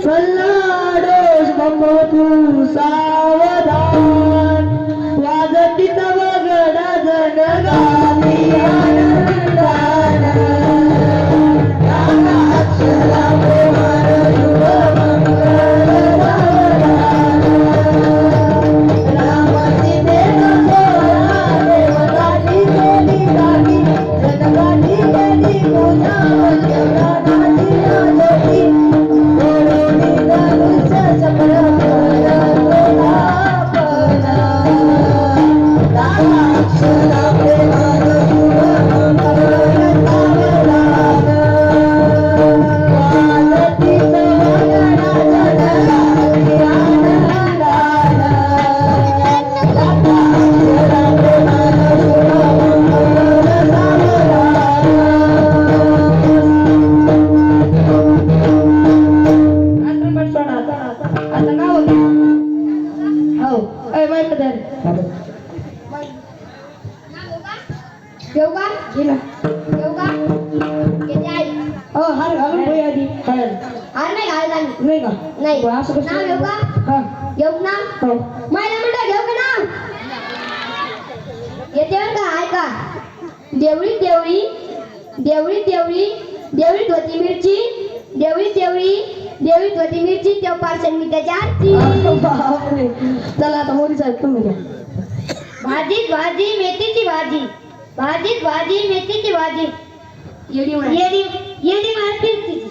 सल्लाडोष बंबो तू सावधान वाजती तव गडा जनगाती आनंदान रामा अक्षरा प्रेमार शुभ मंगल सावधान रामाची देव सोळा देवताची केली गाठी जनगाठी केली पूजा पंचप्राणाची नाचती ओढोनी धनुष्य चक्र रामा अक्षरा प्रेमार शुभ मंगल सावधान वाजती सवगणा जनगाती आनंदान रामा अक्षरा प्रेमार शुभ मंगल सावधान आता का होते हो ए माहिती दर देऊ का गेला देऊ का किती आई हो हार घालून होई आधी कळलं हार नाही घालत आम्ही नाही का नाही बरं, असं कसं नाव घेऊ का हा घेऊ ना हो महिला मंडळ घेऊ का नाव येते का आहे का देवळी देवळी देवळी देवळी देवळी धोती मिरची देवळी देवळी देवळी धोती मिरची तेव पार्सल मी त्याच्या आरती बापरे चला आता मोदी साहेब तुम्ही घ्या भाजीत भाजी मेथीची भाजी भाजीत भाजी मेथीची भाजी येडी येडी येडी मारतीच तिची